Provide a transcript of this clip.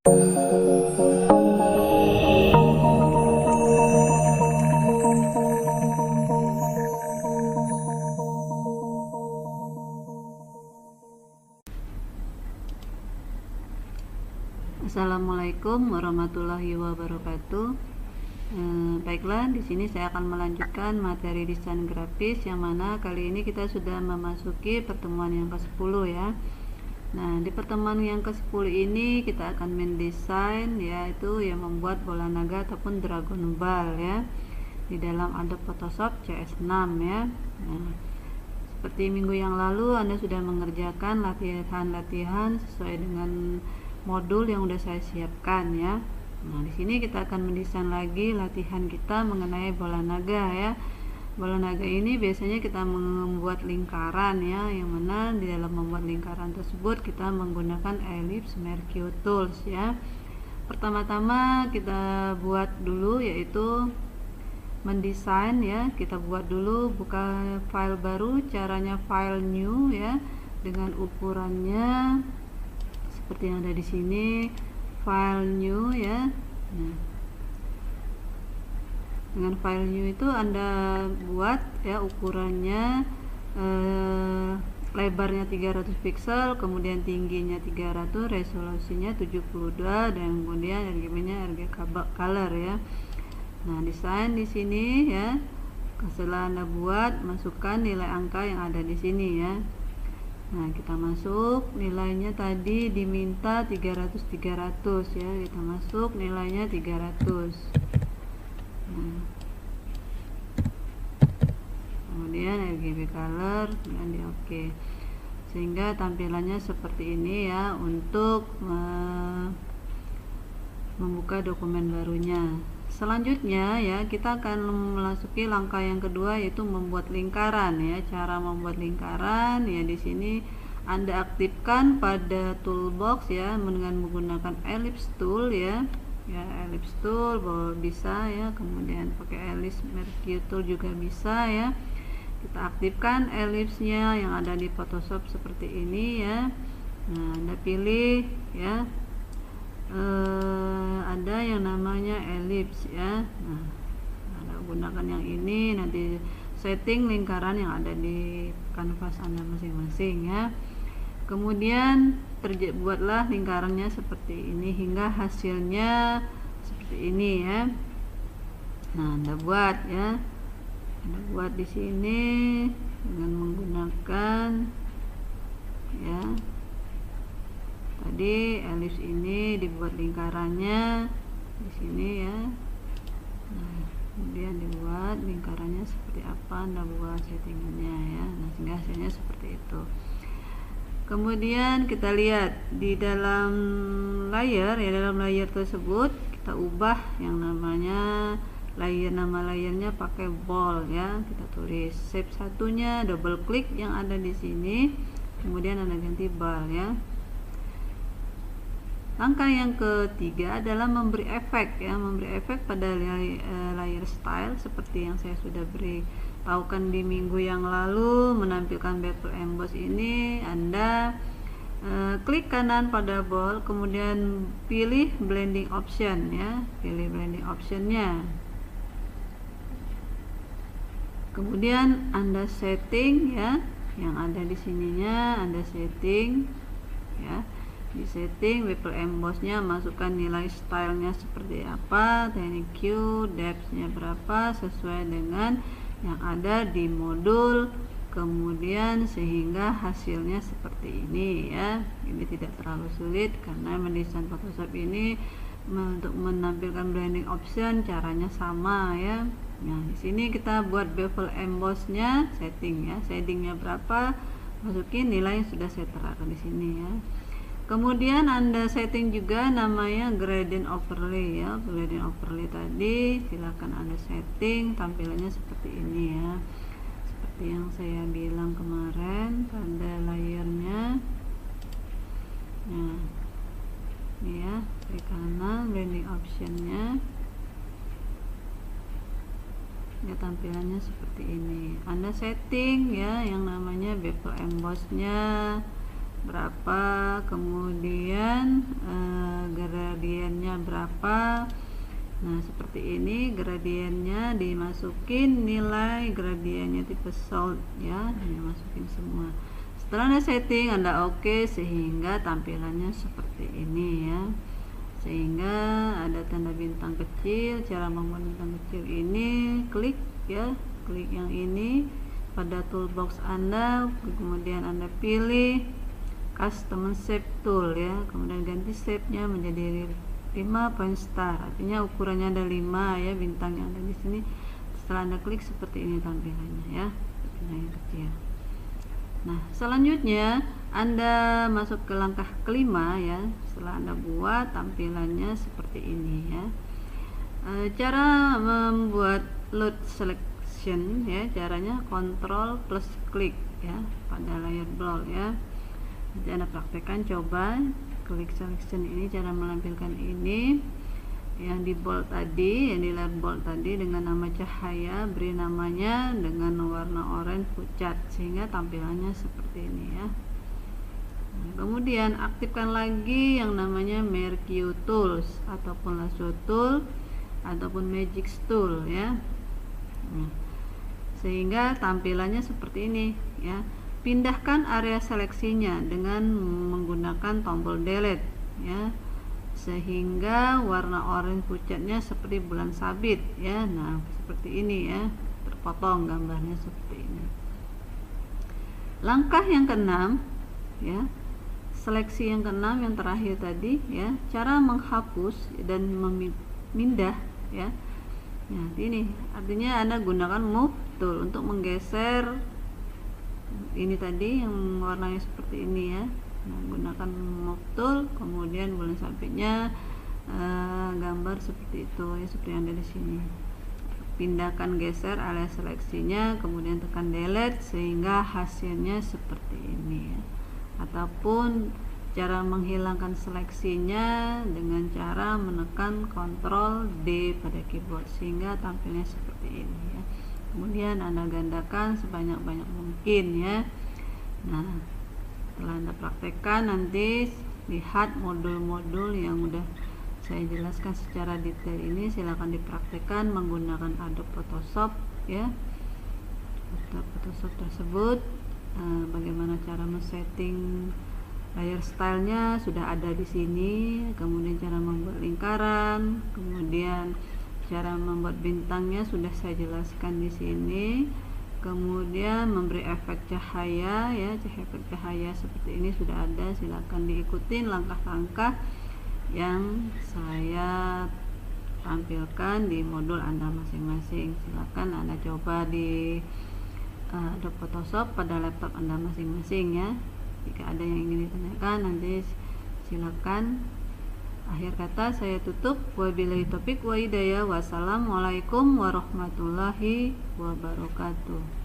Assalamualaikum warahmatullahi wabarakatuh. Baiklah, di sini saya akan melanjutkan materi desain grafis, yang mana kali ini kita sudah memasuki pertemuan yang ke-10 ya. Nah, di pertemuan yang ke-10 ini kita akan mendesain, yaitu yang membuat bola naga ataupun dragon ball ya, di dalam Adobe Photoshop CS6 ya. Nah, seperti minggu yang lalu Anda sudah mengerjakan latihan-latihan sesuai dengan modul yang sudah saya siapkan ya. Nah, di sini kita akan mendesain lagi latihan kita mengenai bola naga ya. Bola naga ini biasanya kita membuat lingkaran ya, yang mana di dalam membuat lingkaran tersebut kita menggunakan ellipse Mercury Tools ya. Pertama-tama kita buat dulu yaitu mendesain ya. Kita buat dulu, buka file baru, caranya file new ya, dengan ukurannya seperti yang ada di sini, file new ya. Nah, dengan file new itu Anda buat ya ukurannya, lebarnya 300 pixel, kemudian tingginya 300, resolusinya 72, dan kemudian RGB-nya RGB color ya. Nah, desain di sini ya. Setelah Anda buat, masukkan nilai angka yang ada di sini ya. Nah, kita masuk nilainya, tadi diminta 300 ya, kita masuk nilainya 300. Nah, kemudian RGB color dan di OK, sehingga tampilannya seperti ini ya untuk membuka dokumen barunya. Selanjutnya ya, kita akan memasuki langkah yang kedua, yaitu membuat lingkaran ya. Cara membuat lingkaran ya, di sini Anda aktifkan pada toolbox ya, dengan menggunakan ellipse tool ya. Ya, ellipse tool bisa ya, kemudian pakai ellipse Mercury tool juga bisa ya. Kita aktifkan ellipse-nya yang ada di Photoshop seperti ini ya. Nah, Anda pilih ya, ada yang namanya ellipse ya. Nah, Anda gunakan yang ini, nanti setting lingkaran yang ada di kanvas Anda masing-masing ya. Kemudian buatlah lingkarannya seperti ini hingga hasilnya seperti ini ya. Nah, Anda buat ya, Anda buat di sini dengan menggunakan ya, tadi ellipse ini dibuat lingkarannya di sini ya. Nah, kemudian dibuat lingkarannya seperti apa, Anda buat settingannya ya. Nah, sehingga hasilnya seperti itu. Kemudian kita lihat di dalam layer ya, dalam layer tersebut kita ubah yang namanya layer, nama layernya pakai ball ya. Kita tulis shape satunya, double klik yang ada di sini, kemudian Anda ganti ball ya. Langkah yang ketiga adalah memberi efek ya, memberi efek pada layer style seperti yang saya sudah beritahukan di minggu yang lalu. Menampilkan bevel emboss ini, Anda klik kanan pada ball, kemudian pilih blending option ya, pilih blending optionnya. Kemudian Anda setting ya, yang ada di sininya Anda setting ya. Di setting bevel embossnya, masukkan nilai stylenya seperti apa, teknik Q, depthnya berapa, sesuai dengan yang ada di modul. Kemudian sehingga hasilnya seperti ini ya. Ini tidak terlalu sulit karena mendesain Photoshop ini untuk menampilkan blending option caranya sama ya. Nah, di sini kita buat bevel embossnya, setting ya, shadingnya berapa, masukin nilai yang sudah saya terapkan di sini ya. Kemudian Anda setting juga namanya gradient overlay ya. Gradient overlay tadi silakan Anda setting tampilannya seperti ini ya, seperti yang saya bilang kemarin pada layernya. Nah, ini ya, klik kanan blending optionnya ya, tampilannya seperti ini. Anda setting ya yang namanya bevel embossnya, berapa, kemudian gradiennya berapa. Nah, seperti ini gradiennya, dimasukin nilai gradiennya tipe solid ya, dimasukin semua. Setelah Anda setting, Anda oke, sehingga tampilannya seperti ini ya. Sehingga ada tanda bintang kecil. Cara membuat bintang kecil ini, klik ya, klik yang ini pada toolbox Anda, kemudian Anda pilih custom shape tool ya, kemudian ganti shape-nya menjadi 5 point star, artinya ukurannya ada 5 ya, bintang yang ada di sini. Setelah Anda klik, seperti ini tampilannya ya, bintang yang kecil. Nah, selanjutnya Anda masuk ke langkah kelima ya. Setelah Anda buat, tampilannya seperti ini ya. Cara membuat load selection ya, caranya Ctrl plus klik ya pada layer block ya. Nanti Anda praktekkan, coba klik selection ini, cara menampilkan ini yang di bold tadi, yang di layer bold tadi dengan nama cahaya, beri namanya dengan warna oranye pucat sehingga tampilannya seperti ini ya. Nah, kemudian aktifkan lagi yang namanya Mercue Tools ataupun Lasso Tool ataupun Magic Tool ya. Nah, sehingga tampilannya seperti ini ya. Pindahkan area seleksinya dengan menggunakan tombol delete ya, sehingga warna oranye pucatnya seperti bulan sabit ya. Nah, seperti ini ya, terpotong gambarnya seperti ini. Langkah yang keenam ya, seleksi yang keenam, yang terakhir tadi ya, cara menghapus dan memindah ya. Nah, ini artinya Anda gunakan move tool untuk menggeser ini tadi yang warnanya seperti ini ya. Nah, gunakan move tool, kemudian bulan sabitnya gambar seperti itu ya, seperti yang ada di sini. Pindahkan, geser area seleksinya, kemudian tekan delete sehingga hasilnya seperti ini ya. Ataupun cara menghilangkan seleksinya dengan cara menekan Ctrl D pada keyboard sehingga tampilnya seperti ini ya. Kemudian Anda gandakan sebanyak-banyak mungkin ya. Nah, setelah Anda praktekkan, nanti lihat modul-modul yang udah saya jelaskan secara detail ini, silakan dipraktekkan menggunakan Adobe Photoshop ya. Adobe Photoshop tersebut bagaimana cara men-setting layer stylenya sudah ada di sini, kemudian cara membuat lingkaran, kemudian cara membuat bintangnya sudah saya jelaskan di sini. Kemudian memberi efek cahaya ya, efek cahaya seperti ini sudah ada. Silakan diikuti langkah-langkah yang saya tampilkan di modul Anda masing-masing. Silakan Anda coba di Adobe Photoshop pada laptop Anda masing-masing ya. Jika ada yang ingin ditanyakan, nanti silakan. Akhir kata saya tutup. Wabillahi taufik wa hidayah. Wassalamualaikum warahmatullahi wabarakatuh.